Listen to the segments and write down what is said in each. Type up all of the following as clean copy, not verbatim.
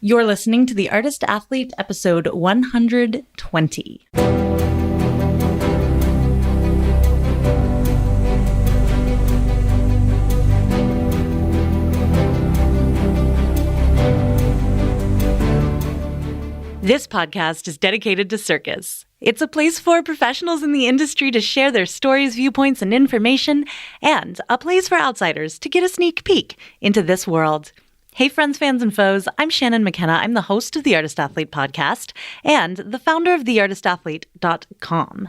You're listening to The Artist Athlete, episode 120. This podcast is dedicated to Circus. It's a place for professionals in the industry to share their stories, viewpoints, and information, and a place for outsiders to get a sneak peek into this world. Hey friends, fans, and foes, I'm Shannon McKenna. I'm the host of the Artist Athlete podcast and the founder of theartistathlete.com.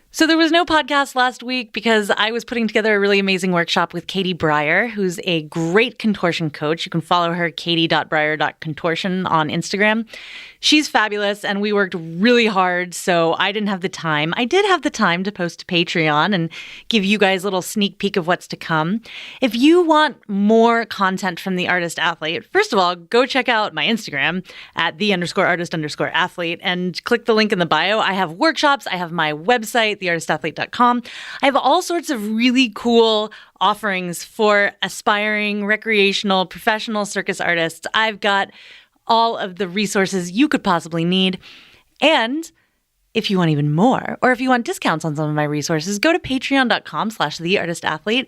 So there was no podcast last week because I was putting together a really amazing workshop with Katie Breyer, who's a great contortion coach. You can follow her, katie.breyer.contortion on Instagram. She's fabulous, and we worked really hard, so I didn't have the time. I did have the time to post to Patreon and give you guys a little sneak peek of what's to come. If you want more content from the Artist Athlete, first of all, go check out my Instagram at @the_artist_athlete and click the link in the bio. I have workshops. I have my website, theartistathlete.com. I have all sorts of really cool offerings for aspiring, recreational, professional circus artists. I've got all of the resources you could possibly need. And if you want even more, or if you want discounts on some of my resources, go to patreon.com/theartistathlete.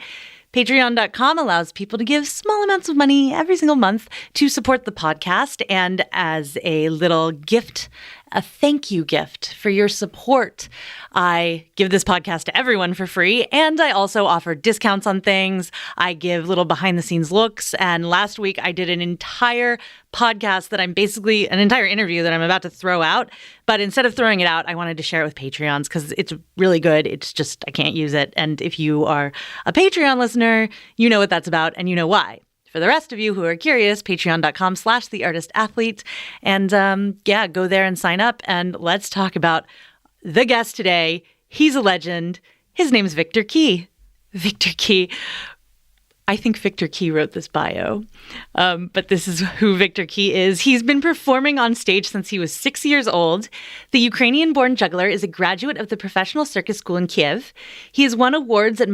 Patreon.com allows people to give small amounts of money every single month to support the podcast. And as a little gift, a thank you gift for your support, I give this podcast to everyone for free. And I also offer discounts on things. I give little behind the scenes looks. And last week I did an entire podcast that I'm basically an entire interview that I'm about to throw out. But instead of throwing it out, I wanted to share it with Patreons because it's really good. It's just, I can't use it. And if you are a Patreon listener, you know what that's about and you know why. For the rest of you who are curious, patreon.com/theartistathlete. And go there and sign up. And let's talk about the guest today. He's a legend. His name is Viktor Kee. Viktor Kee. I think Viktor Kee wrote this bio, but this is who Viktor Kee is. He's been performing on stage since he was 6 years old. The Ukrainian-born juggler is a graduate of the Professional Circus School in Kiev. He has won awards at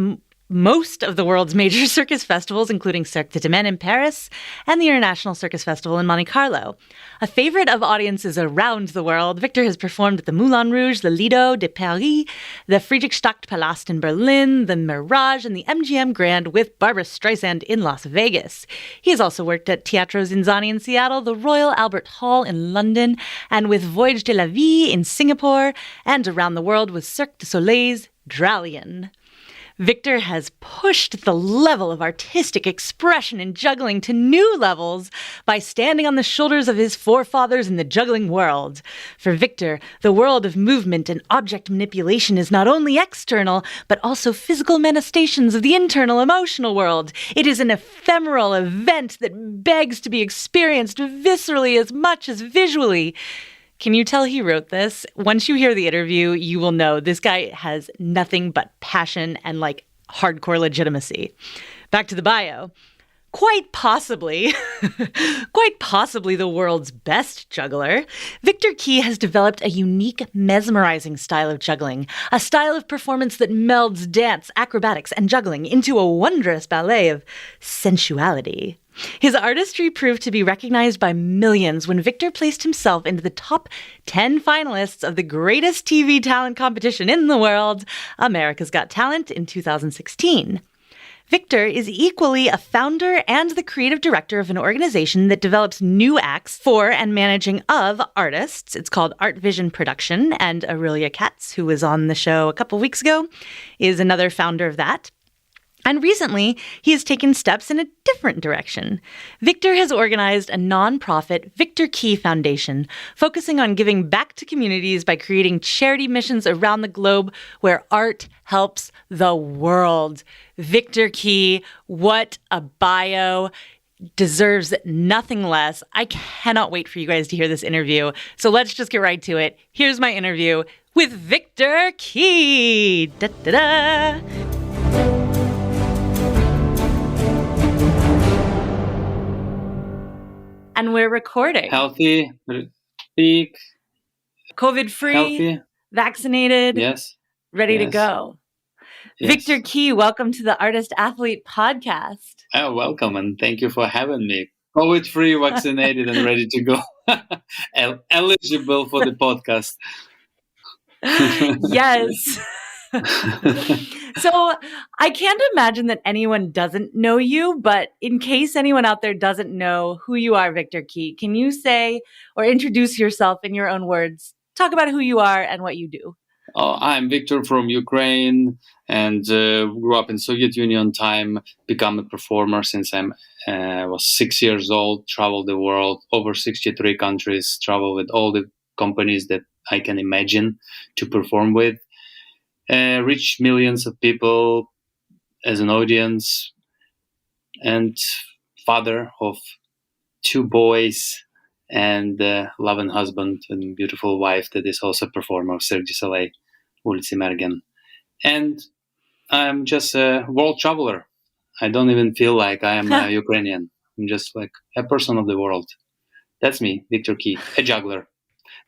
most of the world's major circus festivals, including Cirque du Soleil in Paris and the International Circus Festival in Monte Carlo. A favorite of audiences around the world, Viktor has performed at the Moulin Rouge, the Lido de Paris, the Friedrichstadtpalast in Berlin, the Mirage, and the MGM Grand with Barbra Streisand in Las Vegas. He has also worked at Teatro Zinzani in Seattle, the Royal Albert Hall in London, and with Voyage de la Vie in Singapore, and around the world with Cirque du Soleil's Dralion. Viktor has pushed the level of artistic expression in juggling to new levels by standing on the shoulders of his forefathers in the juggling world. For Viktor, the world of movement and object manipulation is not only external, but also physical manifestations of the internal emotional world. It is an ephemeral event that begs to be experienced viscerally as much as visually. Can you tell he wrote this? Once you hear the interview, you will know this guy has nothing but passion and hardcore legitimacy. Back to the bio. Quite possibly the world's best juggler, Viktor Kee has developed a unique, mesmerizing style of juggling, a style of performance that melds dance, acrobatics, and juggling into a wondrous ballet of sensuality. His artistry proved to be recognized by millions when Viktor placed himself into the top 10 finalists of the greatest TV talent competition in the world, America's Got Talent, in 2016. Viktor is equally a founder and the creative director of an organization that develops new acts for and managing of artists. It's called Art Vision Production, and Aurelia Katz, who was on the show a couple weeks ago, is another founder of that. And recently, he has taken steps in a different direction. Viktor has organized a nonprofit Viktor Kee Foundation, focusing on giving back to communities by creating charity missions around the globe where art helps the world. Viktor Kee, what a bio. Deserves nothing less. I cannot wait for you guys to hear this interview. So let's just get right to it. Here's my interview with Viktor Kee. Da-da-da. And we're recording. Healthy, speak. COVID-free, healthy. Vaccinated, Yes. Ready to go. Yes. Viktor Kee, welcome to the Artist Athlete podcast. Oh, welcome, and thank you for having me. COVID-free, vaccinated, and ready to go. Eligible for the podcast. Yes. So I can't imagine that anyone doesn't know you, but in case anyone out there doesn't know who you are, Viktor Kee, can you say or introduce yourself in your own words? Talk about who you are and what you do. I'm Viktor from Ukraine and grew up in Soviet Union time, become a performer since I was 6 years old, traveled the world, over 63 countries, travel with all the companies that I can imagine to perform with, reach millions of people as an audience, and father of 2 boys and loving husband and beautiful wife that is also a performer of Cirque du Soleil, Ulici Mergen. And I'm just a world traveler. I don't even feel like I am a Ukrainian. I'm just like a person of the world. That's me, Viktor Kee, a juggler.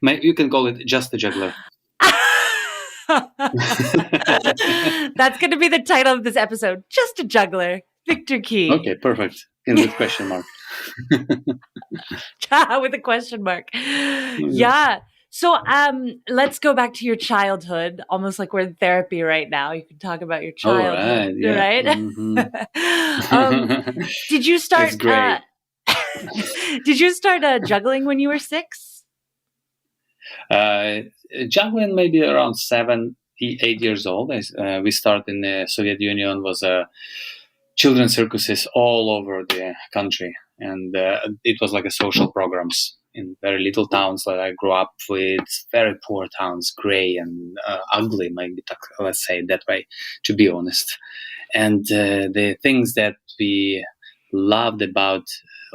You can call it just a juggler. That's going to be the title of this episode. Just a juggler. Viktor Kee. Okay, perfect. In with question mark. With a question mark. Yeah. So let's go back to your childhood, almost like we're in therapy right now. You can talk about your childhood, right? Mm-hmm. Did you start? It's great. Did you start juggling when you were 6? Juggling maybe around 7, 8 years old. We started in the Soviet Union, was children's circuses all over the country. And it was like a social programs in very little towns that I grew up with, very poor towns, gray and ugly, maybe let's say it that way, to be honest. And the things that we loved about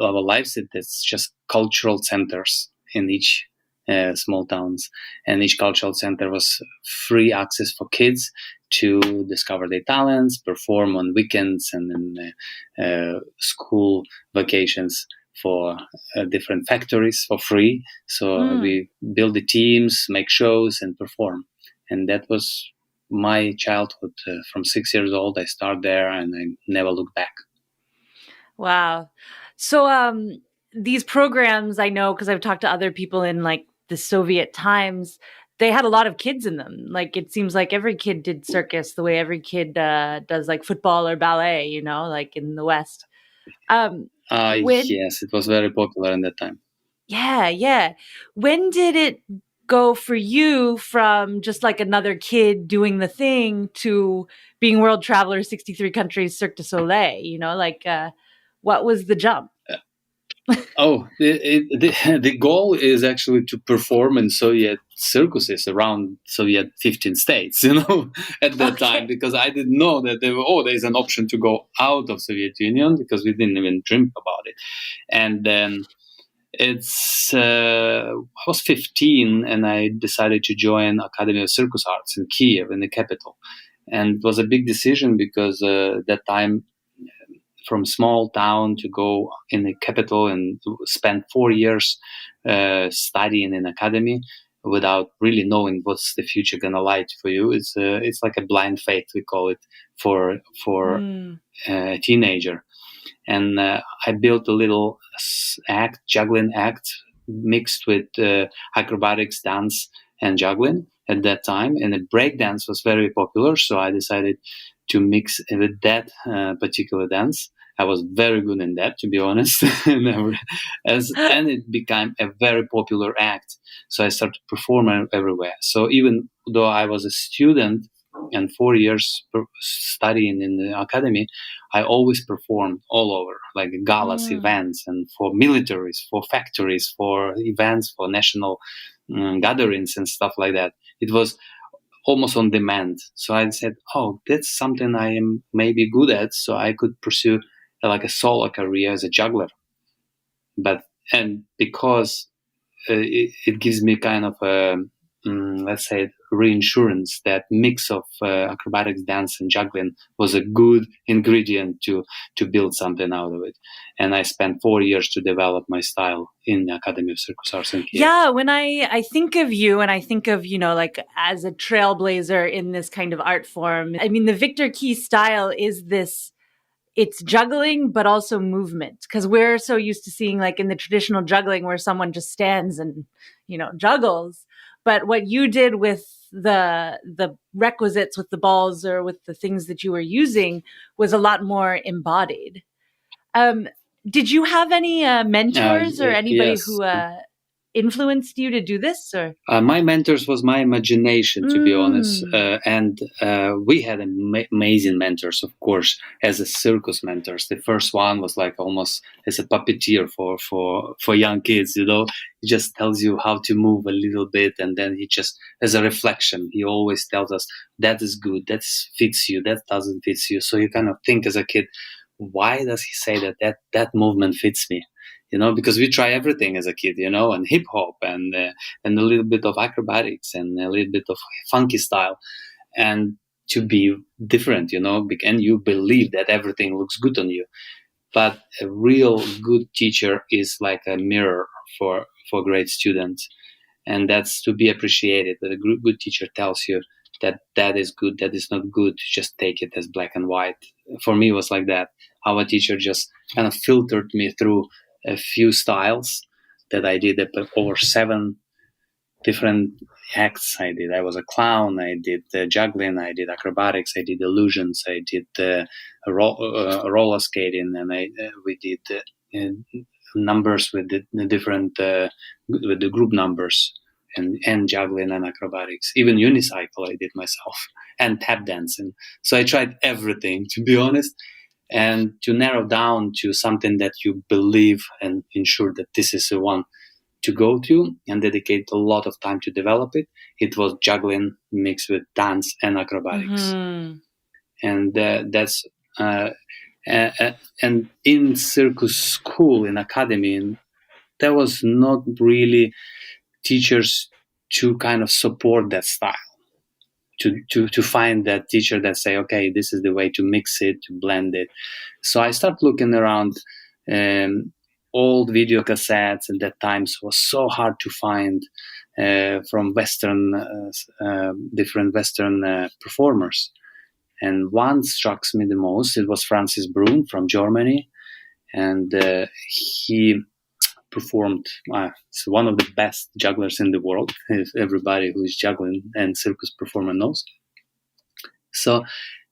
our lives, it's just cultural centers in each small towns, and each cultural center was free access for kids to discover their talents, perform on weekends and in school vacations for different factories for free. So we build the teams, make shows, and perform. And that was my childhood. From 6 years old, I started there, and I never looked back. Wow. So these programs, I know because I've talked to other people in like the Soviet times, they had a lot of kids in them. Like it seems like every kid did circus the way every kid does like football or ballet, you know, like in the West. Yes, it was very popular in that time. Yeah. When did it go for you from just like another kid doing the thing to being world traveler, 63 countries, Cirque du Soleil? You know, like what was the jump? The goal is actually to perform in Soviet circuses around Soviet 15 states, you know, at that time, because I didn't know that there's an option to go out of Soviet Union, because we didn't even dream about it. And then I was 15 and I decided to join Academy of Circus Arts in Kiev, in the capital. And it was a big decision because that time, from small town to go in the capital and spend 4 years studying in academy without really knowing what's the future gonna lie for you. It's like a blind faith, we call it, for a teenager. And I built a little juggling act mixed with acrobatics, dance, and juggling at that time. And the break dance was very popular, so I decided to mix with that particular dance. I was very good in that, to be honest. And it became a very popular act. So I started performing everywhere. So even though I was a student and 4 years studying in the academy, I always performed all over, like galas, events, and for militaries, for factories, for events, for national gatherings and stuff like that. It was almost on demand. So I said, that's something I am maybe good at, so I could pursue like a solo career as a juggler. And because it gives me kind of a, let's say, reinsurance, that mix of acrobatics, dance, and juggling was a good ingredient to build something out of it. And I spent 4 years to develop my style in the Academy of Circus Arts in Kiev. Yeah, when I think of you and I think of, you know, like as a trailblazer in this kind of art form, I mean, the Viktor Kee style is this it's juggling, but also movement. Because we're so used to seeing, like in the traditional juggling, where someone just stands and, juggles. But what you did with the requisites, with the balls or with the things that you were using, was a lot more embodied. Did you have any mentors or anybody Yes. who influenced you to do this? Or my mentors was my imagination, to be honest, and we had amazing mentors, of course, as a circus mentors. The first one was like almost as a puppeteer for young kids. He just tells you how to move a little bit, and then he just, as a reflection, he always tells us that is good, that fits you, that doesn't fit you. So you kind of think as a kid, why does he say that movement fits me? Because we try everything as a kid, and hip hop and a little bit of acrobatics and a little bit of funky style, and to be different, and you believe that everything looks good on you. But a real good teacher is like a mirror for great students, and that's to be appreciated. That a good teacher tells you that is good, that is not good. Just take it as black and white. For me, it was like that. Our teacher just kind of filtered me through a few styles that I did over 7 different acts. I was a clown, I did juggling, I did acrobatics, I did illusions, I did roller skating, and we did numbers with the different with the group numbers, and juggling and acrobatics. Even unicycle I did myself, and tap dancing. So I tried everything, to be honest. And to narrow down to something that you believe and ensure that this is the one to go to and dedicate a lot of time to develop it, it was juggling mixed with dance and acrobatics. Mm-hmm. And that's and in circus school, in academy, there was not really teachers to kind of support that style. To find that teacher that say, okay, this is the way to mix it, to blend it. So I started looking around old video cassettes. At that time, so it was so hard to find from different Western performers. And one struck me the most. It was Francis Brunn from Germany, and he performed. He's one of the best jugglers in the world. Everybody who is juggling and circus performer knows. So,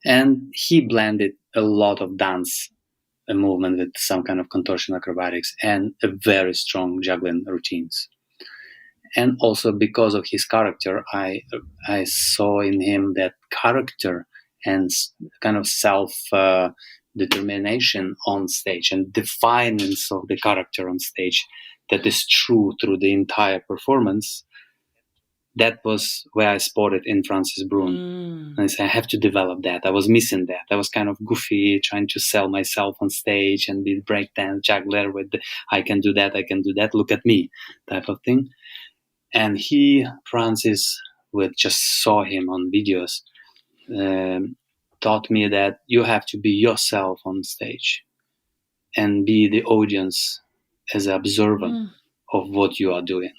and he blended a lot of dance movement with some kind of contortion acrobatics and a very strong juggling routines. And also because of his character, I saw in him that character and kind of self determination on stage, and defiance of the character on stage that is true through the entire performance. That was where I spotted in Francis Brunn. And I said, I have to develop that. I was missing that. I was kind of goofy, trying to sell myself on stage and did breakdance, juggler with I can do that, look at me type of thing. And Francis, with just saw him on videos, taught me that you have to be yourself on stage and be the audience as an observer of what you are doing,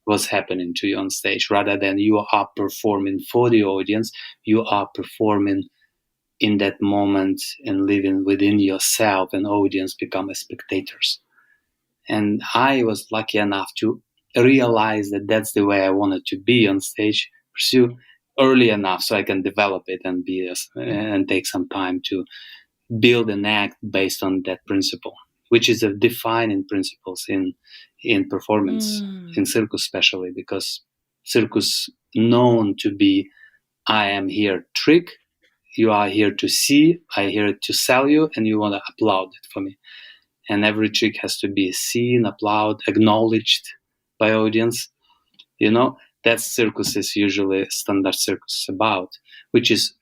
what's happening to you on stage, rather than you are performing for the audience. You are performing in that moment and living within yourself, and audience become as spectators. And I was lucky enough to realize that that's the way I wanted to be on stage, pursue early enough so I can develop it and and take some time to build an act based on that principle, which is a defining principles in performance, in circus especially, because circus known to be, I am here trick, you are here to see, I here to sell you, and you want to applaud it for me. And every trick has to be seen, applauded, acknowledged by audience. That's circus is usually standard circus about, which is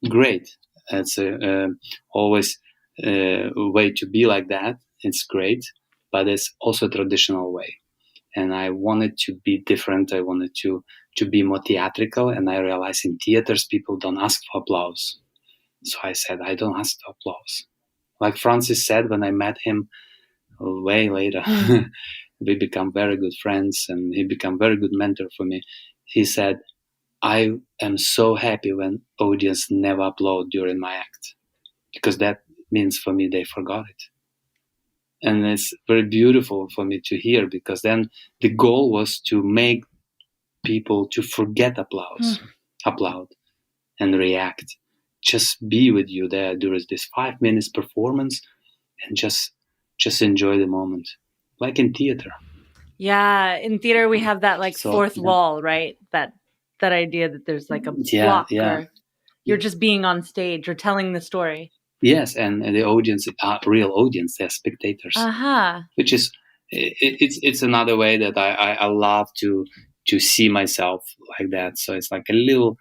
great. It's always a way to be like that. It's great, but it's also a traditional way. And I wanted to be different. I wanted to be more theatrical. And I realized in theaters, people don't ask for applause. So I said, I don't ask for applause. Like Francis said when I met him way later, we become very good friends, and he became a very good mentor for me. He said, I am so happy when audience never applaud during my act, because that means for me they forgot it. And it's very beautiful for me to hear, because then the goal was to make people to forget applaud and react. Just be with you there during this 5 minutes performance and just enjoy the moment, like in theater. Yeah, in theater we have that like fourth wall, right? That idea that there's like a block, or you're just being on stage or telling the story. Yes, and the audience, real audience, they're spectators. Which is it's another way that I love to see myself like that. So it's like a little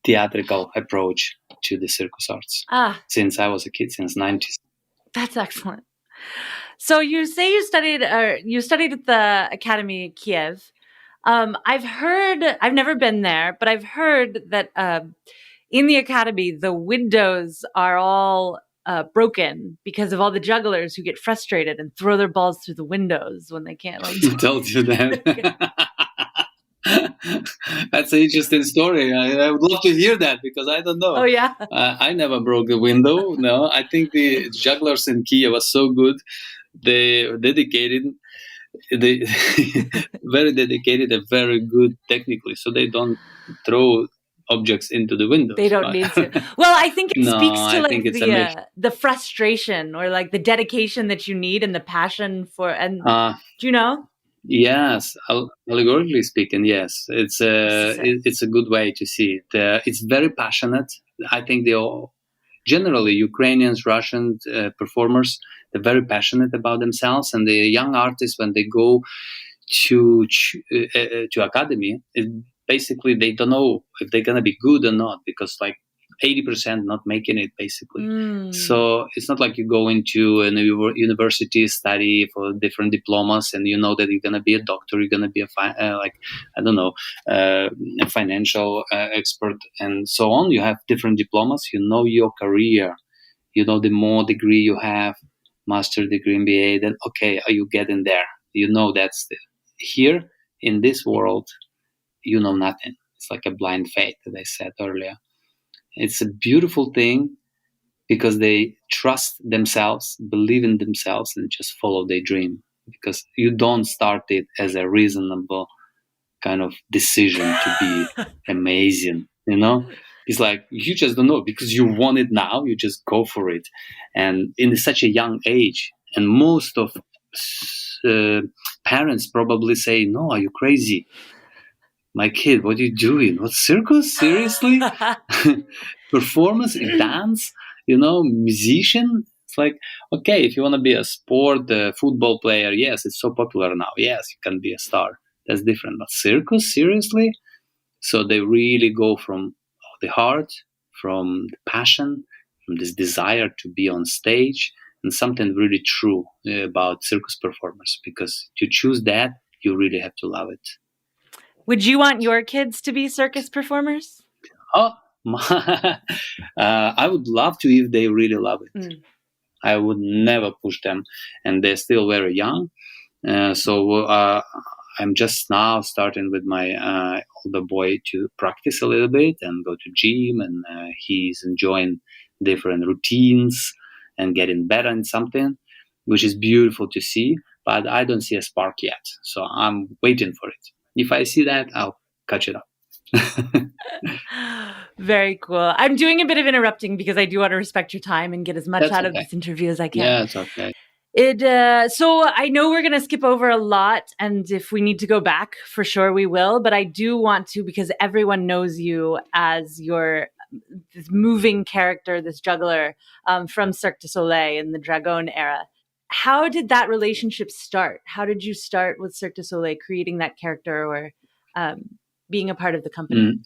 theatrical approach to the circus arts. Since I was a kid, since '90s. That's excellent. So you say you studied at the Academy Kiev. I've heard, I've never been there, but I've heard that in the Academy, the windows are all broken because of all the jugglers who get frustrated and throw their balls through the windows when they can't. Like, who told you that? That's an interesting story. I would love to hear that, because I don't know. Oh, yeah? I never broke a window. No, I think the jugglers in Kiev was so good. They dedicated, very dedicated and very good technically. So they don't throw objects into the windows. They don't need to. Well, I think it speaks to like the frustration or like the dedication that you need and the passion for. And do you know? Yes, allegorically speaking, yes, it's a good way to see it. It's very passionate. I think generally Ukrainians, Russian performers, they're very passionate about themselves, and the young artists, when they go to academy, basically they don't know if they're gonna be good or not, because like 80% not making it, basically. So it's not like you go into a university, study for different diplomas, and you know that you're going to be a doctor, you're going to be a financial expert, and so on. You have different diplomas, you know your career, you know the more degree you have, master degree, MBA, then okay, are you getting there? You know that's here in this world, you know nothing. It's like a blind faith, as I said earlier. It's a beautiful thing, because they trust themselves, believe in themselves, and just follow their dream. Because you don't start it as a reasonable kind of decision to be amazing, you know? It's like, you just don't know, because you want it now, you just go for it. And in such a young age, and most of parents probably say, no, are you crazy? My kid, what are you doing? What, circus? Seriously? Performance, dance, musician? It's like, okay, if you want to be a football player, yes, it's so popular now. Yes, you can be a star. That's different. But circus, seriously? So they really go from the heart, from the passion, from this desire to be on stage, and something really true about circus performers. Because to choose that, you really have to love it. Would you want your kids to be circus performers? Oh, I would love to if they really love it. I would never push them, and they're still very young. So I'm just now starting with my older boy to practice a little bit and go to gym, and he's enjoying different routines and getting better in something, which is beautiful to see. But I don't see a spark yet, so I'm waiting for it. If I see that, I'll catch it up. Very cool. I'm doing a bit of interrupting because I do want to respect your time and get as much out of this interview as I can. Yeah, it's okay. So I know we're going to skip over a lot, and if we need to go back, for sure we will. But I do want to, because everyone knows you as this moving character, this juggler from Cirque du Soleil in the Dragon era. How did that relationship start? How did you start with Cirque du Soleil, creating that character, or being a part of the company?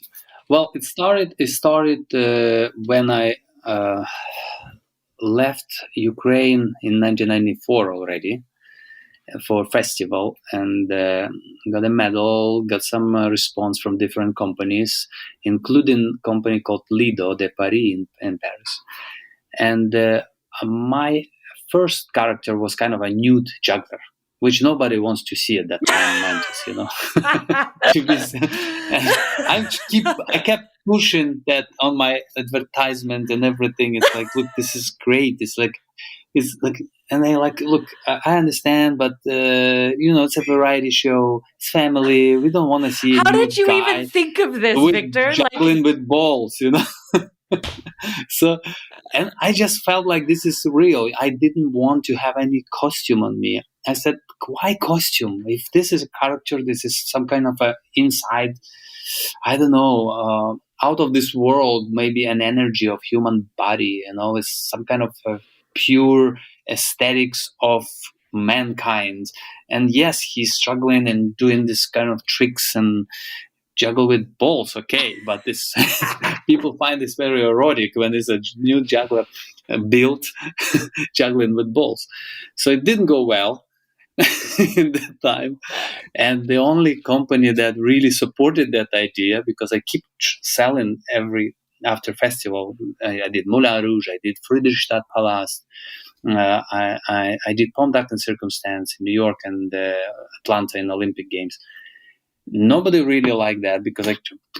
Well, it started when I left Ukraine in 1994 already for a festival, and got a medal, got some response from different companies, including a company called Lido de Paris in Paris. And my first character was kind of a nude juggler. which nobody wants to see at that time, 90s, I kept pushing that on my advertisement and everything. It's like, look, this is great. It's like, and they like, look, I understand, but it's a variety show. It's family. We don't want to see. How did you even think of this, Viktor? Juggling with balls, So, and I just felt like this is real. I didn't want to have any costume on me. I said, why costume? If this is a character, this is some kind of a inside, I don't know, out of this world, maybe an energy of human body, it's some kind of pure aesthetics of mankind. And yes, he's struggling and doing this kind of tricks and juggle with balls, okay, but this people find this very erotic when there's a new juggler built juggling with balls. So it didn't go well in that time, and the only company that really supported that idea, because I keep selling after festival, I did Moulin Rouge, I did Friedrichstadt Palast, I did Pomp and Circumstance in New York and Atlanta in Olympic Games. Nobody really liked that, because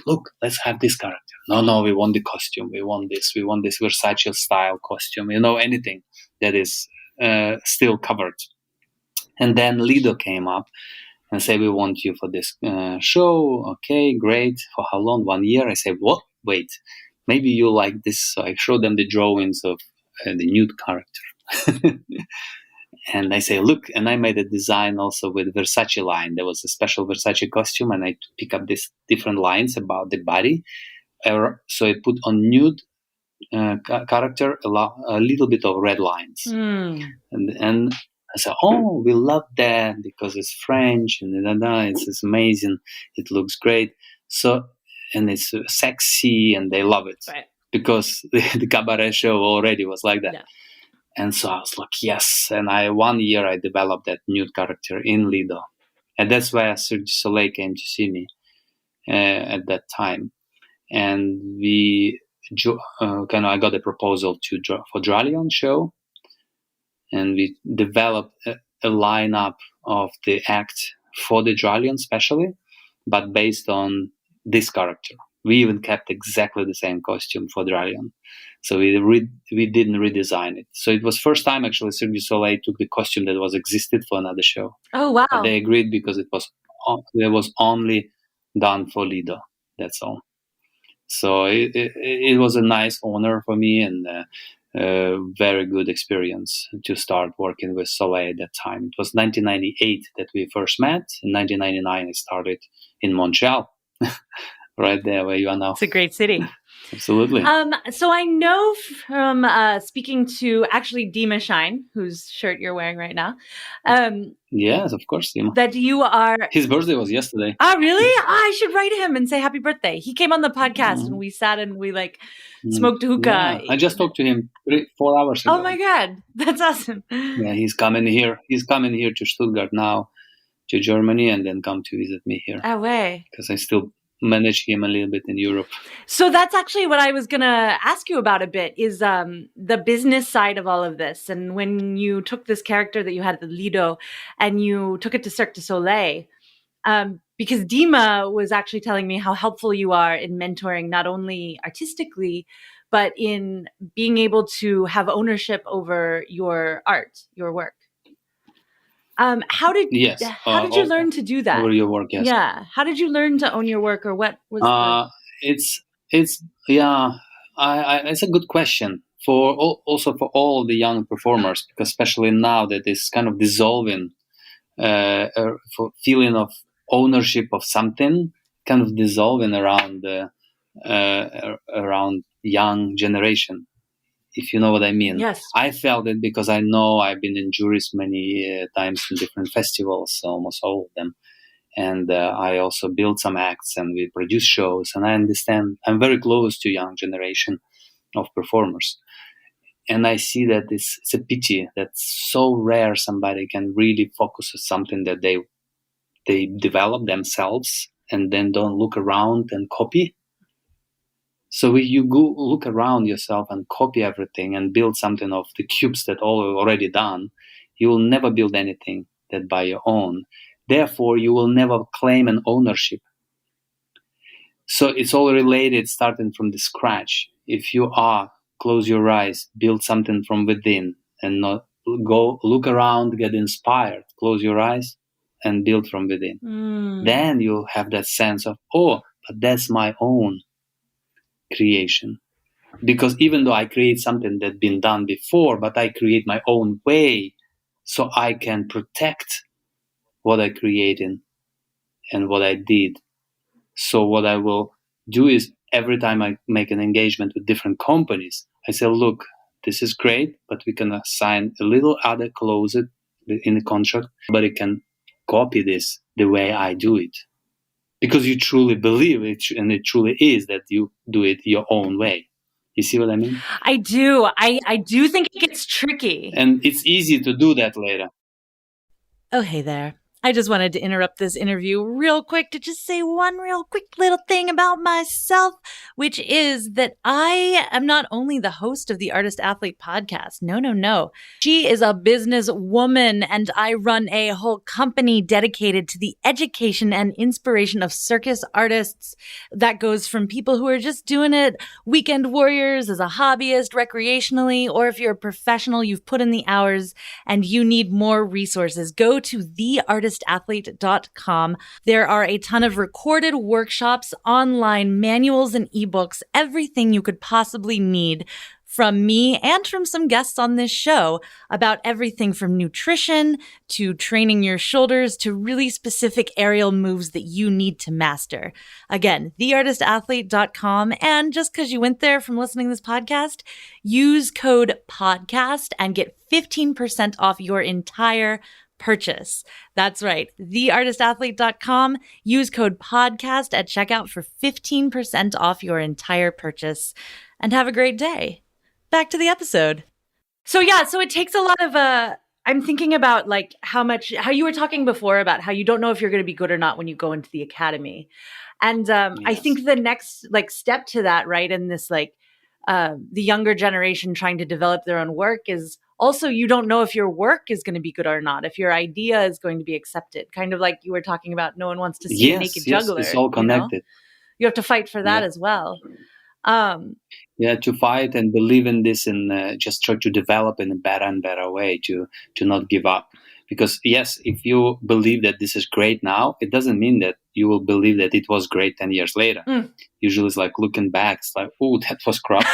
look, let's have this character. No, we want the costume. We want this Versace style costume. Anything that is still covered. And then Lido came up and said, we want you for this show. Okay, great. For how long? 1 year. I said, what? Wait, maybe you like this. So I showed them the drawings of the nude character. And I say, look, and I made a design also with Versace line. There was a special Versace costume, and I pick up these different lines about the body. So I put on nude character a little bit of red lines. And I said, oh, we love that because it's French and it's amazing. It looks great. So, and it's sexy, and they love it, right? Because the cabaret show already was like that. Yeah. And so I was like, yes. And 1 year I developed that nude character in Lido. And that's why Cirque du Soleil came to see me at that time. And I got a proposal for Dralion show. And we developed a lineup of the act for the Dralion especially, but based on this character. We even kept exactly the same costume for Dralion. So we didn't redesign it. So it was first time actually Cirque du Soleil took the costume that was existed for another show. Oh wow! And they agreed because it was only done for Lido. That's all. So it was a nice honor for me and a very good experience to start working with Soleil at that time. It was 1998 that we first met. In 1999 I started in Montreal. Right there where you are now. It's a great city. Absolutely. So I know from speaking to actually Dima Shine, whose shirt you're wearing right now. Yes, of course, Dima. That you are... His birthday was yesterday. Oh, really? I should write him and say happy birthday. He came on the podcast and we sat and we smoked hookah. Yeah. I just talked to him 4 hours ago. Oh my God. That's awesome. Yeah, he's coming here. He's coming here to Stuttgart now, to Germany, and then come to visit me here. Oh, way. Because I still manage him a little bit in Europe. So that's actually what I was going to ask you about a bit, is the business side of all of this. And when you took this character that you had at the Lido and you took it to Cirque du Soleil, because Dima was actually telling me how helpful you are in mentoring, not only artistically, but in being able to have ownership over your art, your work. How did you learn to do that? Over your work, yes. Yeah. How did you learn to own your work, or what was It's a good question also for all the young performers, because especially now that it's kind of dissolving, for feeling of ownership of something, kind of dissolving around young generation. If you know what I mean. Yes. I felt it because I know I've been in juries many times in different festivals, almost all of them. And I also build some acts and we produce shows. And I understand, I'm very close to young generation of performers. And I see that it's a pity that so rare somebody can really focus on something that they develop themselves and then don't look around and copy. So if you go look around yourself and copy everything and build something of the cubes that all already done, you will never build anything. that by your own. Therefore, you will never claim an ownership. So it's all related, starting from the scratch. If you close your eyes, build something from within, and not go look around, get inspired, close your eyes and build from within. Then you'll have that sense of, but that's my own creation. Because even though I create something that's been done before, but I create my own way, so I can protect what I created and what I did. So what I will do is every time I make an engagement with different companies, I say, look, this is great, but we can assign a little other clause in the contract, but you can copy this the way I do it. Because you truly believe it, and it truly is that you do it your own way. You see what I mean? I do. I do think it gets tricky. And it's easy to do that later. Oh, hey there. I just wanted to interrupt this interview real quick to just say one real quick little thing about myself, which is that I am not only the host of the Artist Athlete podcast. No. She is a businesswoman, and I run a whole company dedicated to the education and inspiration of circus artists. That goes from people who are just doing it weekend warriors as a hobbyist, recreationally, or if you're a professional, you've put in the hours and you need more resources, go to theartistathlete.com. There are a ton of recorded workshops, online manuals and ebooks, everything you could possibly need from me and from some guests on this show about everything from nutrition to training your shoulders to really specific aerial moves that you need to master. Again, theartistathlete.com. And just because you went there from listening to this podcast, use code PODCAST and get 15% off your entire purchase. That's right. Theartistathlete.com. Use code podcast at checkout for 15% off your entire purchase, and have a great day. Back to the episode. So it takes a lot of, I'm thinking about like how you were talking before about how you don't know if you're going to be good or not when you go into the academy. And Yes. I think the next like step to that, right, in this like the younger generation trying to develop their own work is also, you don't know if your work is going to be good or not, if your idea is going to be accepted. Kind of like you were talking about, no one wants to see a naked juggler. Yes, it's all connected. You have to fight for that as well. To fight and believe in this, and just try to develop in a better and better way to not give up. Because yes, if you believe that this is great now, it doesn't mean that you will believe that it was great 10 years later. Usually it's like looking back, it's like, oh, that was crap.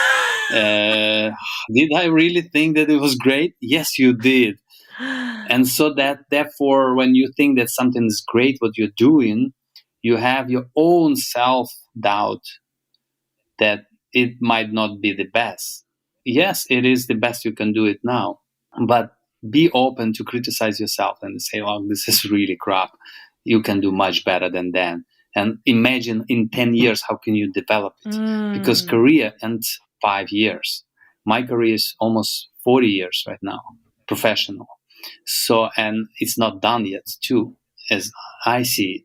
Did I really think that it was great? Yes, you did. And so therefore, when you think that something is great, what you're doing, you have your own self-doubt that it might not be the best. Yes, it is the best you can do it now. But be open to criticize yourself and say, oh, this is really crap. You can do much better than that. And imagine in 10 years, how can you develop it? Because career ends 5 years. My career is almost 40 years right now, professional. So, and it's not done yet too, as I see it,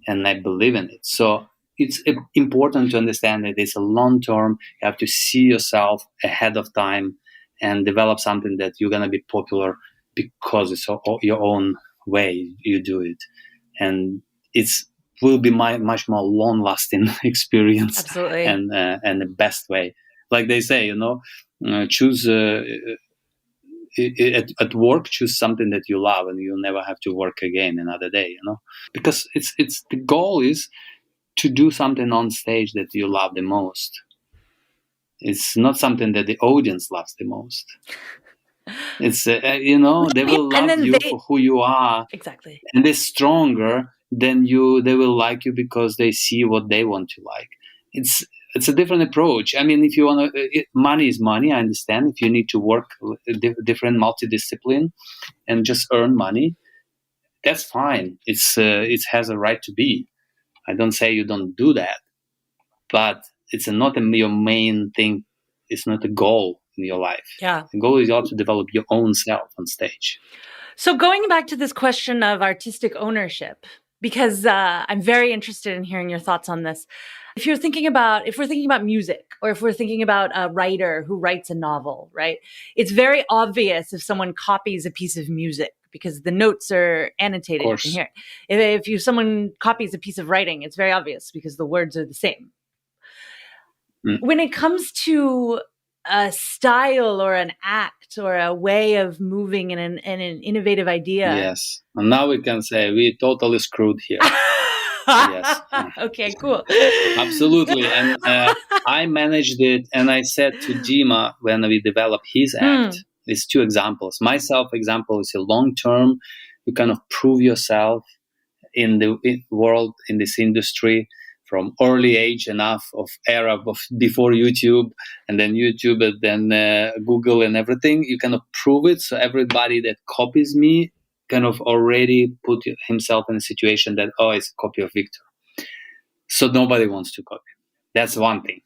and I believe in it. So it's important to understand that it's a long term. You have to see yourself ahead of time and develop something that you're going to be popular because it's your own way you do it. And will be much more long-lasting experience. Absolutely. And the best way. Like they say, choose at work, choose something that you love, and you'll never have to work again another day. Because it's the goal is to do something on stage that you love the most. It's not something that the audience loves the most. It's they will love you for who you are. Exactly. And they're stronger than you. They will like you because they see what they want to like. It's a different approach. I mean, if you want to, money is money. I understand. If you need to work different multidiscipline and just earn money, that's fine. It has a right to be. I don't say you don't do that, but it's not your main thing. It's not a goal in your life. Yeah. The goal is also to develop your own self on stage. So going back to this question of artistic ownership, because I'm very interested in hearing your thoughts on this. If we're thinking about music, or if we're thinking about a writer who writes a novel, right? It's very obvious if someone copies a piece of music because the notes are annotated. You can hear it. If someone copies a piece of writing, it's very obvious because the words are the same. When it comes to a style or an act or a way of moving and an innovative idea. Yes. And now we can say we totally screwed here. Yes. Okay, cool. Absolutely. And I managed it, and I said to Dima when we developed his act, these two examples. My example is a long term. You kind of prove yourself in the world, in this industry, from early age enough of era of before YouTube, and then YouTube, and then Google and everything. You kind of prove it. So everybody that copies me kind of already put himself in a situation that, oh, it's a copy of Viktor. So nobody wants to copy. That's one thing.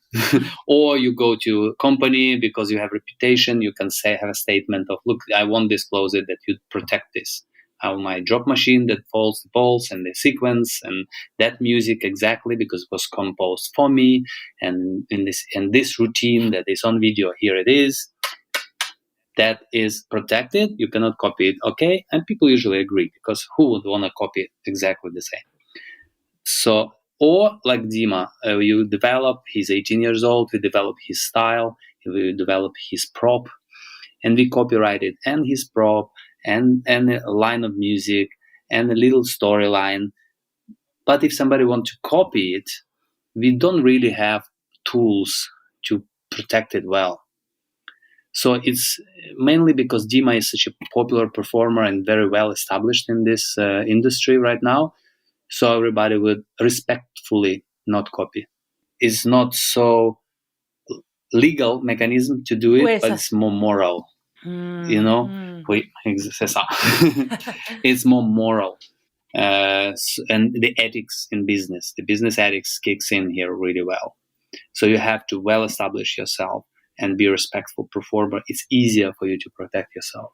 Or you go to a company because you have reputation. You can have a statement of, look, I won't disclose it, that you protect this. My drop machine that folds the balls and the sequence and that music exactly because it was composed for me, and in this routine that is on video, here it is. That is protected. You cannot copy it. Okay, and people usually agree because who would want to copy it exactly the same? So, or like Dima, you develop. He's 18 years old. We develop his style. We develop his prop, and we copyright it and his prop. And a line of music and a little storyline. But if somebody wants to copy it, we don't really have tools to protect it well. So it's mainly because Dima is such a popular performer and very well established in this industry right now. So everybody would respectfully not copy. It's not so legal mechanism to do it, but it's more moral. You know, it's more moral, and the ethics in business, the business ethics kicks in here really well. So you have to well establish yourself and be a respectful performer. It's easier for you to protect yourself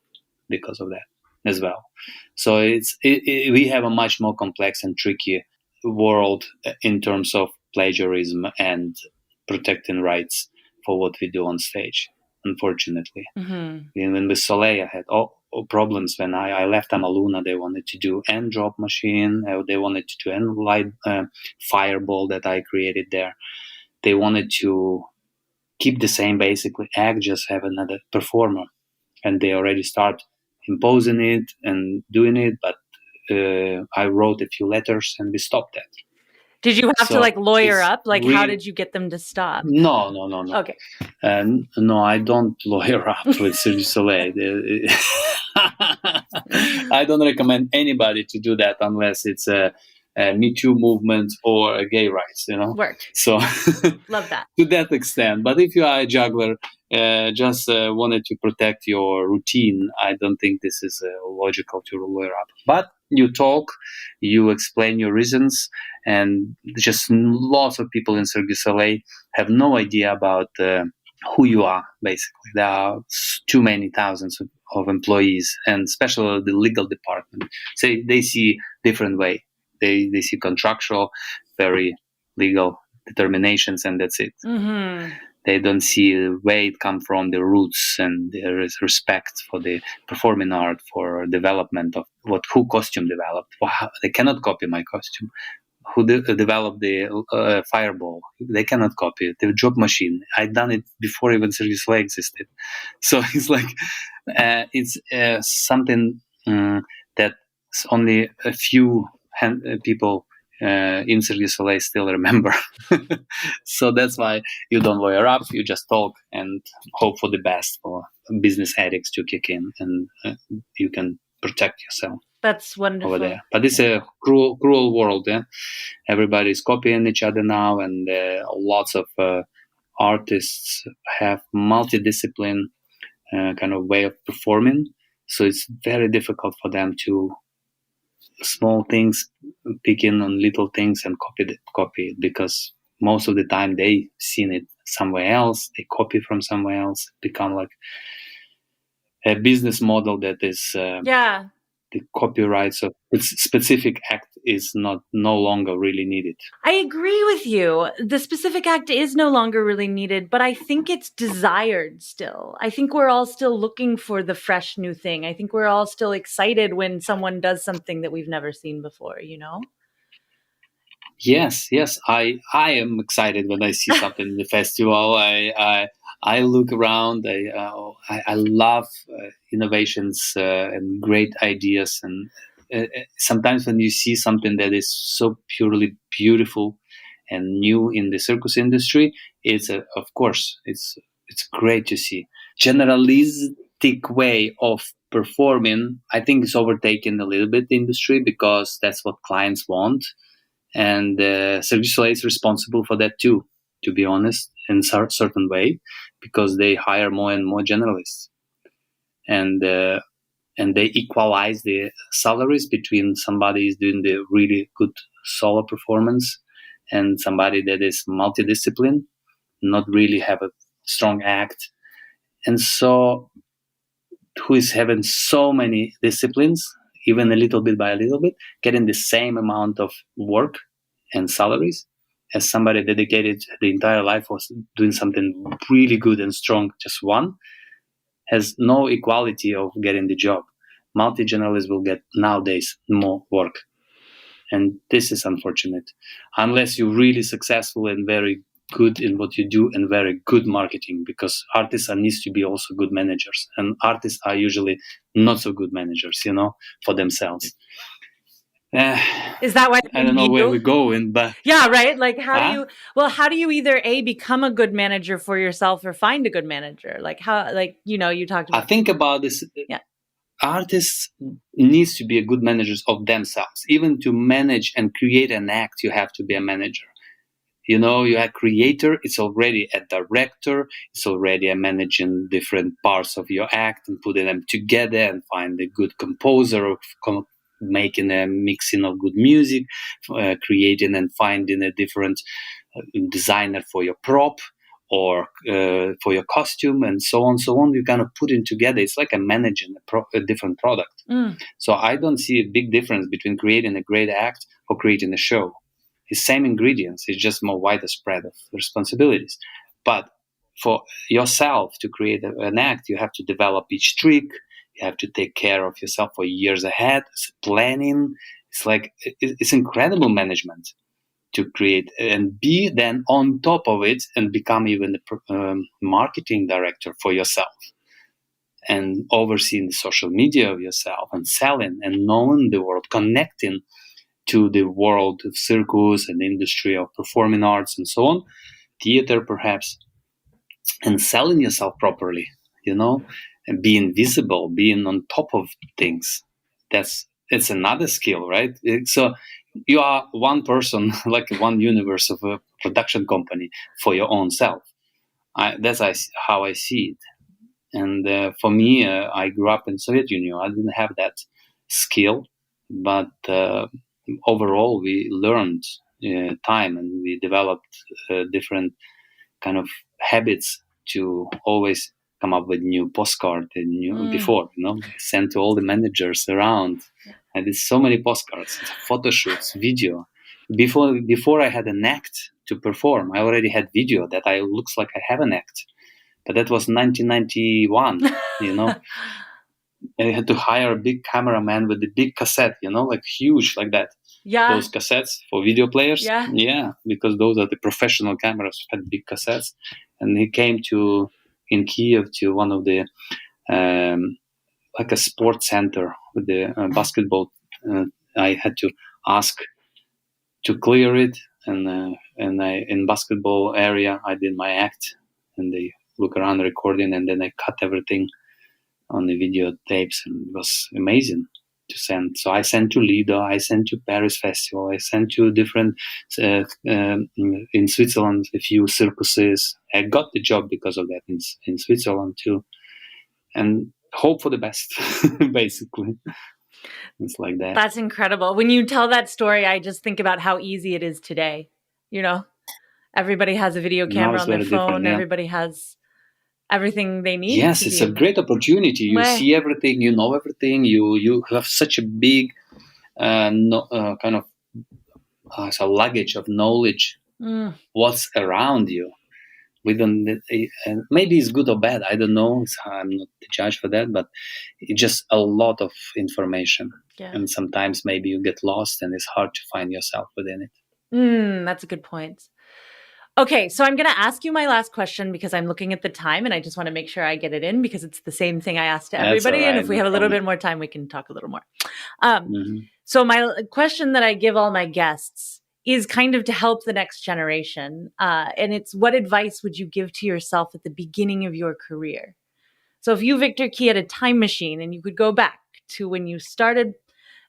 because of that as well. So we have a much more complex and tricky world in terms of plagiarism and protecting rights for what we do on stage. Unfortunately, even with Soleil, I had all problems when I left Amaluna. They wanted to do and drop machine. They wanted to do and light fireball that I created there. They wanted to keep the same basically act, just have another performer, and they already start imposing it and doing it. But I wrote a few letters and we stopped that. Did you have to lawyer up? How did you get them to stop? No. Okay. No, I don't lawyer up with Cirque du Soleil. I don't recommend anybody to do that unless it's a Me Too movement or a gay rights, Work. So love that. To that extent. But if you are a juggler, just wanted to protect your routine, I don't think this is logical to lawyer up. But you talk, you explain your reasons, and just lots of people in Cirque du Soleil have no idea about who you are, basically. There are too many thousands of employees, and especially the legal department. So they see different way. They see contractual, very legal determinations, and that's it. Mm-hmm. They don't see where it come from, the roots, and there is respect for the performing art, for development of who costume developed. They cannot copy my costume. Who developed the fireball? They cannot copy it. The drop machine, I'd done it before even Cirque du Soleil existed. So it's like it's something that only a few people in Cirque du Soleil still remember. So that's why you don't lawyer up, you just talk and hope for the best, for business ethics to kick in, and you can protect yourself. That's wonderful. Over there. But it's a cruel world. Yeah? Everybody's copying each other now, and lots of artists have multidiscipline kind of way of performing. So it's very difficult for them to small things, pick in on little things and copy it, because most of the time they've seen it somewhere else, they copy from somewhere else, become like a business model that is the copyrights of its specific act is no longer really needed. I agree with you. The specific act is no longer really needed, but I think it's desired still. I think we're all still looking for the fresh new thing. I think we're all still excited when someone does something that we've never seen before, you know? Yes, I am excited when I see something in the festival. I look around. I love innovations and great ideas. And sometimes when you see something that is so purely beautiful and new in the circus industry, of course it's great to see. Generalistic way of performing, I think, is overtaking a little bit the industry because that's what clients want. And Cirque du Soleil is responsible for that too, to be honest, in a certain way, because they hire more and more generalists, and they equalize the salaries between somebody who's doing the really good solo performance and somebody that is multidiscipline, not really have a strong act, and so who is having so many disciplines, even a little bit by a little bit, getting the same amount of work and salaries as somebody dedicated the entire life was doing something really good and strong, just one, has no equality of getting the job. Multi-generalists will get nowadays more work. And this is unfortunate. Unless you're really successful and very good in what you do and very good marketing, because artists needs to be also good managers. And artists are usually not so good managers, for themselves. Is that why I don't know where we're going, but yeah, right? Like how do you either become a good manager for yourself or find a good manager? Like how, you talked about. I think about this. Yeah. Artists needs to be a good managers of themselves. Even to manage and create an act, you have to be a manager. You are a creator, it's already a director, it's already a managing different parts of your act and putting them together and find a good composer, making a mixing of good music, creating and finding a different designer for your prop or for your costume and so on. You kind of put it together. It's like a managing a different product. So I don't see a big difference between creating a great act or creating a show. It's same ingredients. It's just more wider spread of responsibilities. But for yourself to create an act, you have to develop each trick. You have to take care of yourself for years ahead. It's planning. It's like it's incredible management to create and be then on top of it and become even the marketing director for yourself and overseeing the social media of yourself and selling and knowing the world, connecting to the world of circus and industry of performing arts and so on, theater perhaps, and selling yourself properly, and being visible, being on top of things. It's another skill, right? So you are one person, like one universe of a production company for your own self. That's how I see it. And for me, I grew up in Soviet Union. I didn't have that skill, but overall we learned time and we developed different kind of habits to always come up with new postcard and new before, sent to all the managers around. I did so many postcards, photo shoots, video. Before I had an act to perform, I already had video that looks like I have an act. But that was 1991, I had to hire a big cameraman with a big cassette, like huge like that. Yeah. Those cassettes for video players. Yeah. Because those are the professional cameras had big cassettes. And he came in Kiev to one of the like a sports center with the basketball. I had to ask to clear it, and I in basketball area I did my act, and they look around recording, and then I cut everything on the video tapes, and it was amazing to send. So I sent to Lido, I sent to Paris Festival, I sent to different in Switzerland a few circuses. I got the job because of that in Switzerland too, and hope for the best, basically. It's like that. That's incredible. When you tell that story, I just think about how easy it is today. Everybody has a video camera on their phone. Everybody has everything they need. Yes, it's a great opportunity. You see everything, you know everything. You have such a big kind of luggage of knowledge. What's around you. We don't. Maybe it's good or bad. I don't know. I'm not the judge for that, but it's just a lot of information. Yeah. And sometimes maybe you get lost, and it's hard to find yourself within it. That's a good point. Okay, so I'm going to ask you my last question because I'm looking at the time and I just want to make sure I get it in because it's the same thing I asked to everybody. Right, and if we have a little bit more time, we can talk a little more. So my question that I give all my guests is kind of to help the next generation. And it's, what advice would you give to yourself at the beginning of your career? So if you, Viktor Kee, had a time machine and you could go back to when you started,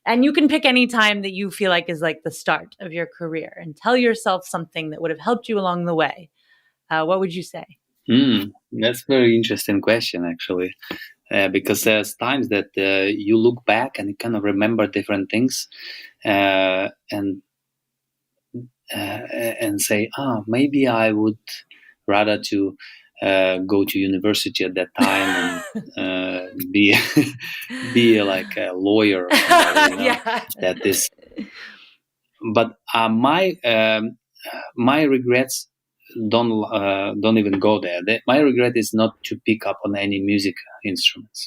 and you can pick any time that you feel like is like the start of your career, and tell yourself something that would have helped you along the way, what would you say? That's a very interesting question, actually, because there's times that you look back and you kind of remember different things, and say, maybe I would rather to go to university at that time and be like a lawyer or somebody, yeah. That is. But my regrets don't even go there. My regret is not to pick up on any music instruments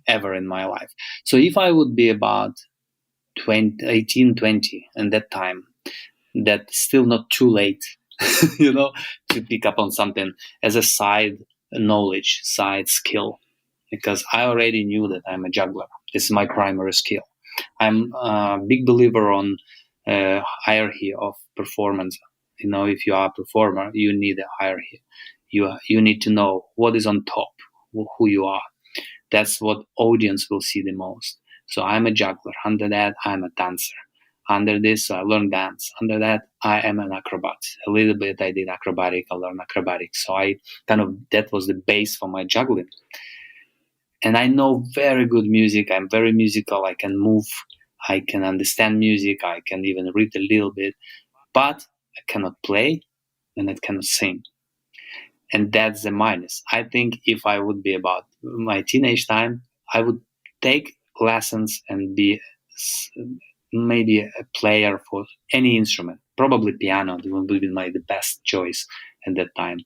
ever in my life. So if I would be about 18, 20 and that time, that's still not too late, to pick up on something as a side knowledge, side skill, because I already knew that I'm a juggler. This is my primary skill. I'm a big believer on hierarchy of performance. If you are a performer, you need a hierarchy. You need to know what is on top, who you are. That's what audience will see the most. So I'm a juggler. Under that, I'm a dancer. Under this, I learn dance. Under that, I am an acrobat. A little bit I did acrobatic, I learned acrobatics. So that was the base for my juggling. And I know very good music. I'm very musical. I can move. I can understand music. I can even read a little bit. But I cannot play and I cannot sing. And that's the minus. I think if I would be about my teenage time, I would take lessons and be maybe a player for any instrument. Probably piano would be the best choice at that time.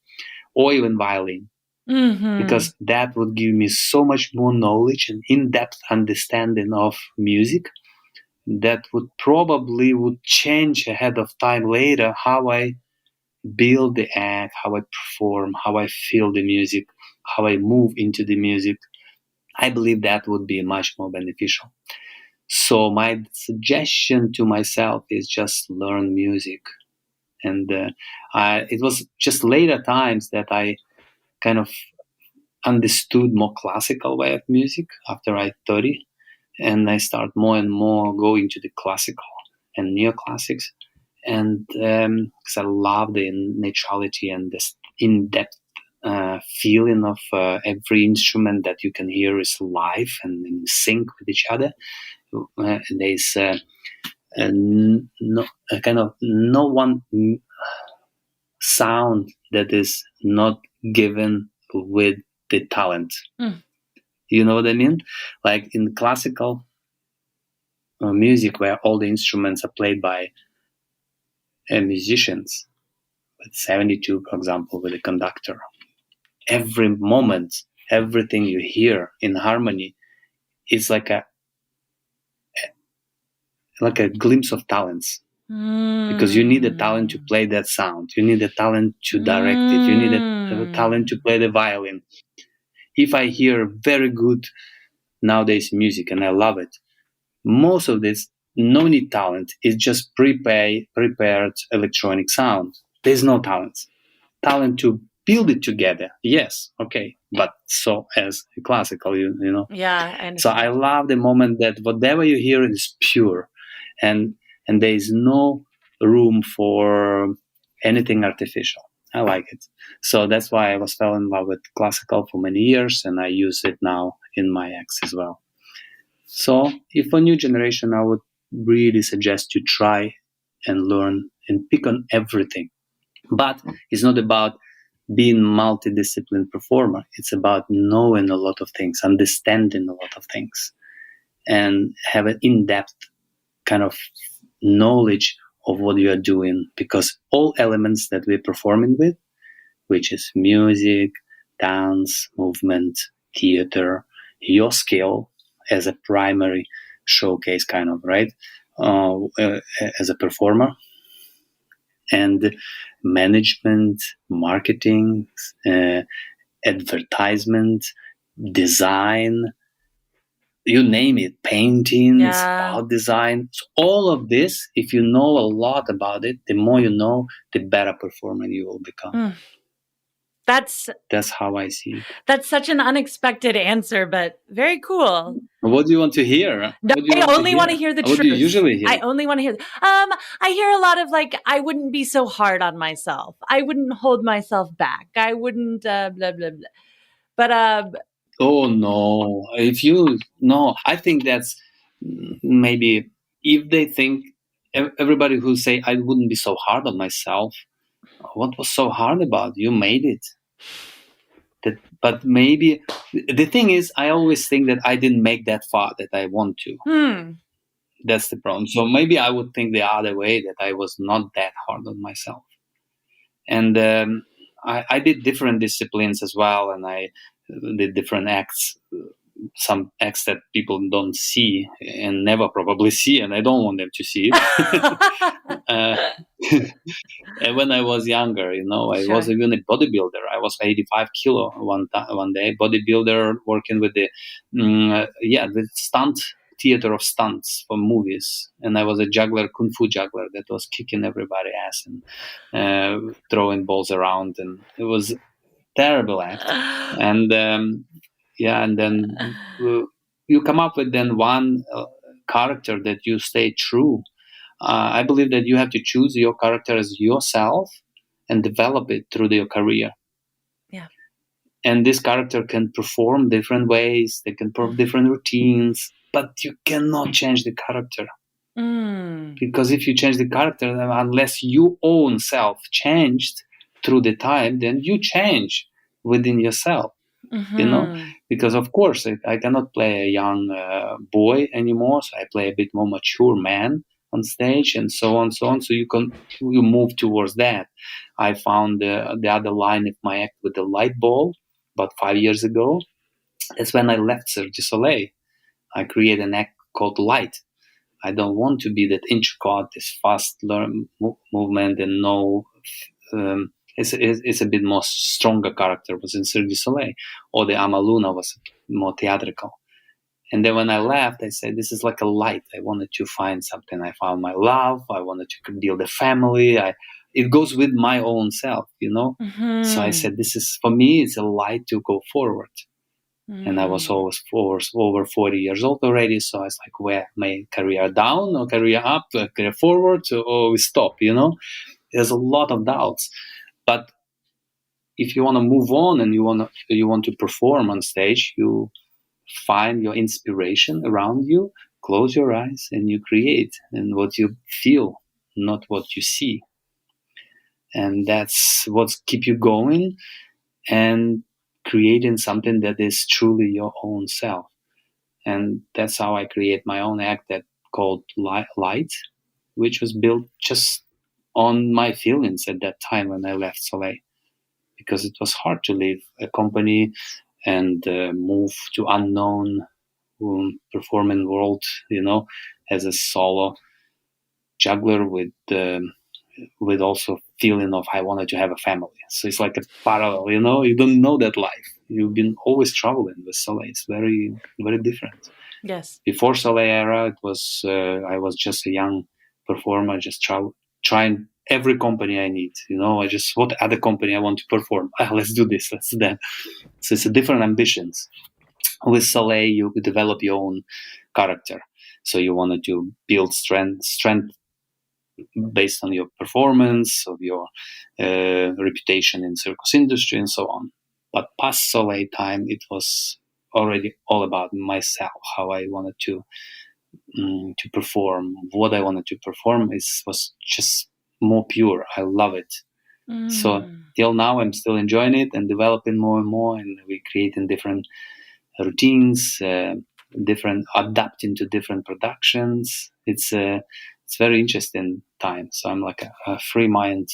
Or even violin. Because that would give me so much more knowledge and in-depth understanding of music that would change ahead of time later how I build the act, how I perform, how I feel the music, how I move into the music. I believe that would be much more beneficial. So my suggestion to myself is just learn music. And it was just later times that I kind of understood more classical way of music after I 30, and I start more and more going to the classical and neoclassics, and because I love the naturality and the in-depth feeling of every instrument that you can hear is live and in sync with each other. There's no one sound that is not given with the talent. You know what I mean? Like in classical music, where all the instruments are played by musicians, with 72, for example, with a conductor, every moment, everything you hear in harmony is like a glimpse of talents. Because you need a talent to play that sound. You need a talent to direct it. You need a talent to play the violin. If I hear very good nowadays music and I love it, most of this no need talent. It's just prepared electronic sound. There's no talent. Talent to build it together. Yes, okay, but so as classical, you know. Yeah. So I love the moment that whatever you hear is pure, and there is no room for anything artificial. I like it. So that's why I fell in love with classical for many years, and I use it now in my acts as well. So if a new generation, I would really suggest you try and learn and pick on everything. But it's not about being multidisciplinary performer. It's about knowing a lot of things, understanding a lot of things, and have an in-depth kind of knowledge of what you are doing, because all elements that we're performing with, which is music, dance, movement, theater, your skill as a primary showcase, kind of, right? As a performer, and management, marketing, advertisement, design, you name it, painting, spot design. So all of this, if you know a lot about it, the more you know, the better performer you will become. That's how I see it. That's such an unexpected answer, but very cool. What do you want to hear? No, I only want to hear the truth. What do you usually hear? I only want to hear. I hear a lot of like, I wouldn't be so hard on myself. I wouldn't hold myself back. I wouldn't blah blah blah. But oh no! I think that's maybe if they think everybody who say I wouldn't be so hard on myself. What was so hard about it? You made it. But maybe the thing is, I always think that I didn't make that far that I want to. That's the problem. So maybe I would think the other way, that I was not that hard on myself. And I did different disciplines as well, and I did different acts. Some acts that people don't see and never probably see, and I don't want them to see it. And when I was younger, I was even a bodybuilder. I was 85 kilo one day, bodybuilder, working with the the stunt theater of stunts for movies, and I was a juggler, kung fu juggler, that was kicking everybody's ass and throwing balls around, and it was a terrible act. And and then you come up with then one character that you stay true. I believe that you have to choose your character as yourself and develop it through your career. Yeah. And this character can perform different ways, they can perform different routines, but you cannot change the character. Because if you change the character, unless your own self changed through the time, then you change within yourself. Because of course I cannot play a young boy anymore, so I play a bit more mature man on stage, and so on. So you move towards that. I found the other line of my act with the light ball about 5 years ago. That's when I left Cirque du Soleil. I created an act called Light. I don't want to be that intricate, this fast movement, and no. It's a bit more stronger character was in Cirque du Soleil, or the Amaluna was more theatrical. And then when I left, I said, this is like a light. I wanted to find something. I found my love. I wanted to build a family. It goes with my own self, So I said, this is, for me, it's a light to go forward. And I was always over 40 years old already. So I was like, where my career down or career up, career forward, or we stop, There's a lot of doubts. But if you want to move on and you want to perform on stage, you find your inspiration around you, close your eyes, and you create, and what you feel, not what you see. And that's what keep you going and creating something that is truly your own self. And that's how I create my own act that called Light, which was built just on my feelings at that time when I left Soleil, because it was hard to leave a company and move to unknown performing world, as a solo juggler with also feeling of I wanted to have a family. So it's like a parallel, you don't know that life. You've been always traveling with Soleil. It's very, very different. Yes. Before Soleil era, it was I was just a young performer, just trying every company I need. What other company I want to perform. Let's do this, let's do that. So it's a different ambitions. With Soleil, you develop your own character. So you wanted to build strength based on your performance, of your reputation in circus industry, and so on. But past Soleil time, it was already all about myself, how I wanted to perform. What I wanted to perform was just more pure. I love it. So till now, I'm still enjoying it and developing more and more, and we creating different routines, adapting to different productions. It's very interesting time. So I'm like a free mind.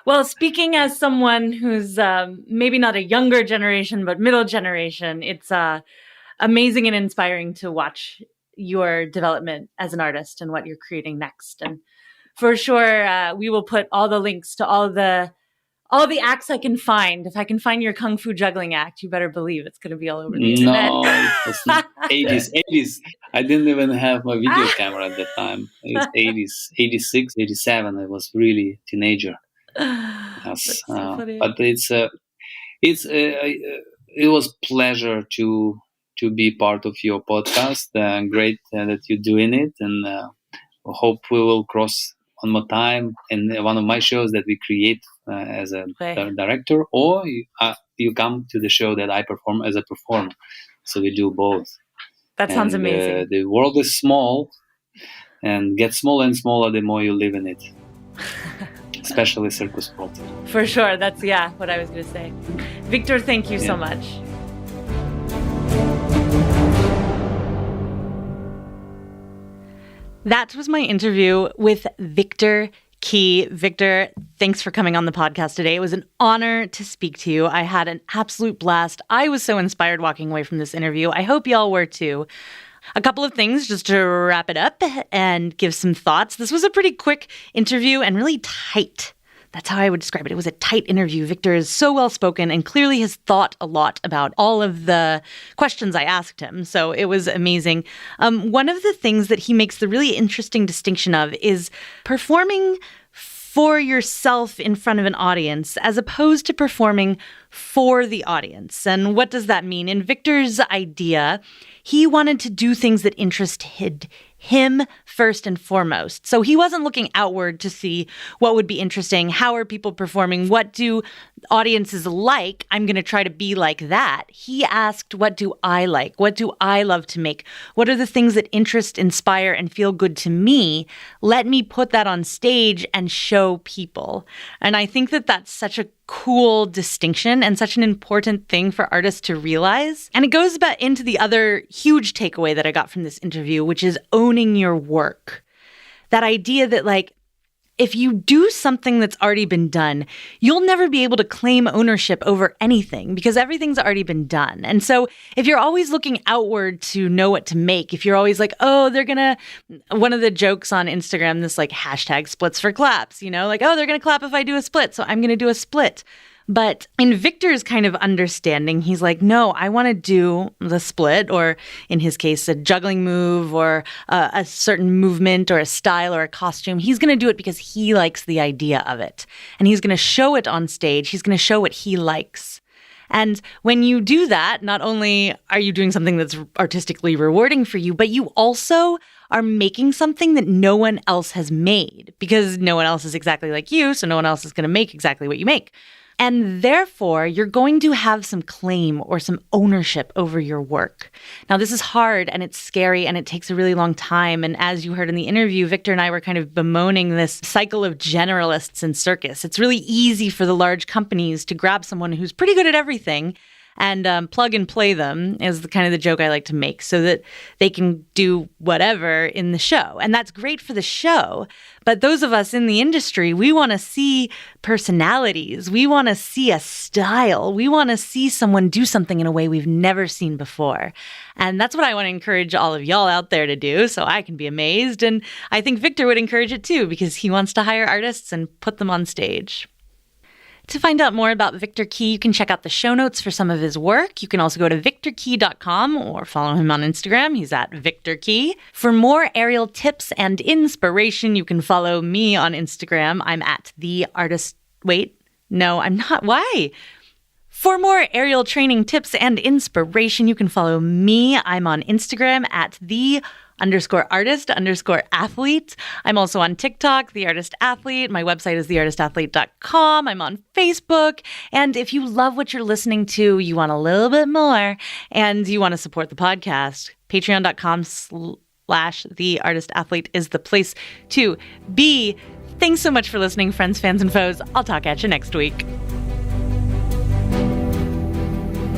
Well, speaking as someone who's maybe not a younger generation, but middle generation, it's amazing and inspiring to watch your development as an artist and what you're creating next. And for sure, we will put all the links to all the acts I can find. If I can find your Kung Fu juggling act, you better believe it's going to be all over the internet. No, it was 80s. I didn't even have my video camera at that time. It was 80s, 86, 87. I was really a teenager. Yes. So but it was pleasure to be part of your podcast. Great that you're doing it, and hope we will cross one more time in one of my shows that we create as a director, or you come to the show that I perform as a performer. So we do both. That sounds amazing. The world is small and gets smaller and smaller the more you live in it. Especially circus world. For sure. That's what I was going to say. Viktor, thank you so much. That was my interview with Viktor Kee. Viktor, thanks for coming on the podcast today. It was an honor to speak to you. I had an absolute blast. I was so inspired walking away from this interview. I hope y'all were too. A couple of things just to wrap it up and give some thoughts. This was a pretty quick interview and really tight. That's how I would describe it. It was a tight interview. Viktor is so well-spoken and clearly has thought a lot about all of the questions I asked him. So it was amazing. One of the things that he makes the really interesting distinction of is performing for yourself in front of an audience as opposed to performing for the audience. And what does that mean? In Viktor's idea, he wanted to do things that interested him first and foremost. So he wasn't looking outward to see what would be interesting. How are people performing? What do audiences like? I'm going to try to be like that. He asked, what do I like? What do I love to make? What are the things that interest, inspire, and feel good to me? Let me put that on stage and show people. And I think that that's such a cool distinction and such an important thing for artists to realize. And it goes back into the other huge takeaway that I got from this interview, which is owning your work. That idea that, like, if you do something that's already been done, you'll never be able to claim ownership over anything because everything's already been done. And so if you're always looking outward to know what to make, if you're always like, oh, one of the jokes on Instagram, this like hashtag splits for claps, like, oh, they're going to clap if I do a split, so I'm going to do a split. But in Viktor's kind of understanding, he's like, no, I want to do the split, or in his case, a juggling move or a certain movement or a style or a costume. He's going to do it because he likes the idea of it. And he's going to show it on stage. He's going to show what he likes. And when you do that, not only are you doing something that's artistically rewarding for you, but you also are making something that no one else has made because no one else is exactly like you, so no one else is going to make exactly what you make. And therefore, you're going to have some claim or some ownership over your work. Now, this is hard and it's scary and it takes a really long time. And as you heard in the interview, Viktor and I were kind of bemoaning this cycle of generalists in circus. It's really easy for the large companies to grab someone who's pretty good at everything and plug and play them is the kind of the joke I like to make so that they can do whatever in the show. And that's great for the show. But those of us in the industry, we want to see personalities. We want to see a style. We want to see someone do something in a way we've never seen before. And that's what I want to encourage all of y'all out there to do so I can be amazed. And I think Viktor would encourage it too because he wants to hire artists and put them on stage. To find out more about Viktor Kee, you can check out the show notes for some of his work. You can also go to viktorkee.com or follow him on Instagram. He's at Viktor Kee. For more aerial tips and inspiration, you can follow me on Instagram. I'm at the artist. Wait, no, I'm not. Why? For more aerial training tips and inspiration, you can follow me. I'm on Instagram at _artist_athlete. I'm also on TikTok, The Artist Athlete. My website is theartistathlete.com. I'm on Facebook. And if you love what you're listening to, you want a little bit more, and you want to support the podcast, patreon.com/theartistathlete is the place to be. Thanks so much for listening, friends, fans, and foes. I'll talk at you next week.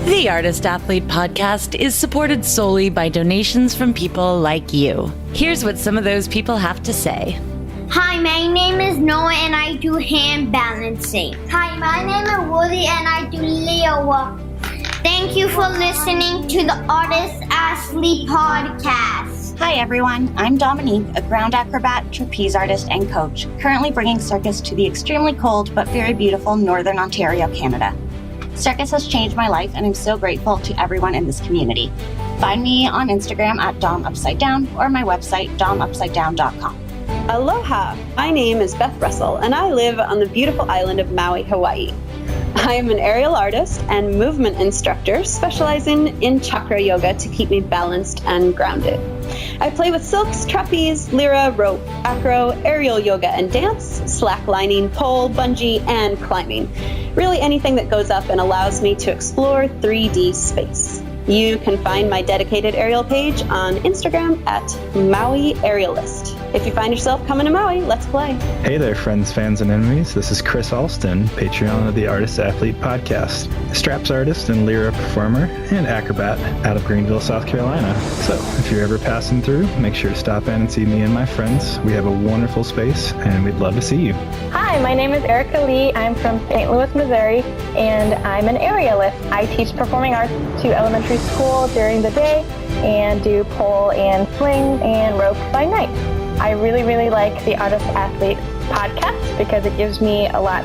The Artist Athlete Podcast is supported solely by donations from people like you. Here's what some of those people have to say. Hi, my name is Noah and I do hand balancing. Hi, my name is Woody and I do Leo. Thank you for listening to the Artist Athlete Podcast. Hi everyone, I'm Dominique, a ground acrobat, trapeze artist, and coach, currently bringing Circus to the extremely cold but very beautiful Northern Ontario, Canada. Circus has changed my life and I'm so grateful to everyone in this community. Find me on Instagram at DomUpsideDown or my website domupsidedown.com. Aloha! My name is Beth Russell and I live on the beautiful island of Maui, Hawaii. I am an aerial artist and movement instructor specializing in chakra yoga to keep me balanced and grounded. I play with silks, trapeze, lyra, rope, acro, aerial yoga and dance, slacklining, pole, bungee, and climbing. Really anything that goes up and allows me to explore 3D space. You can find my dedicated aerial page on Instagram at Maui Aerialist. If you find yourself coming to Maui, let's play. Hey there, friends, fans, and enemies. This is Chris Alston, Patreon of the Artist Athlete Podcast, straps artist and lyra performer and acrobat out of Greenville, South Carolina. So if you're ever passing through, make sure to stop in and see me and my friends. We have a wonderful space, and we'd love to see you. Hi, my name is Erica Lee. I'm from St. Louis, Missouri, and I'm an aerialist. I teach performing arts to elementary school during the day and do pole and swing and rope by night. I really, really like the Artist Athlete Podcast because it gives me a lot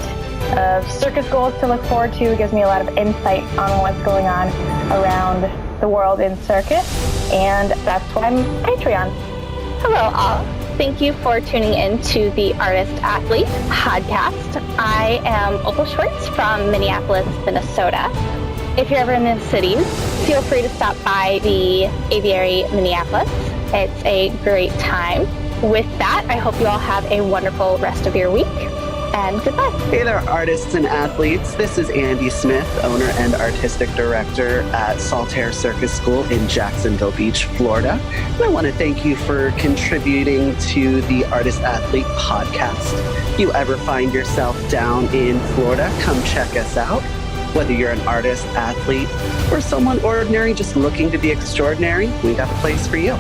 of circus goals to look forward to. It gives me a lot of insight on what's going on around the world in circus, and that's why I'm Patreon. Hello all. Thank you for tuning in to the Artist Athlete Podcast. I am Opal Schwartz from Minneapolis, Minnesota. If you're ever in the cities, feel free to stop by the Aviary Minneapolis. It's a great time. With that, I hope you all have a wonderful rest of your week, and goodbye. Hey there, artists and athletes. This is Andy Smith, owner and artistic director at Saltaire Circus School in Jacksonville Beach, Florida. And I want to thank you for contributing to the Artist Athlete Podcast. If you ever find yourself down in Florida, come check us out. Whether you're an artist, athlete, or someone ordinary just looking to be extraordinary, we got a place for you.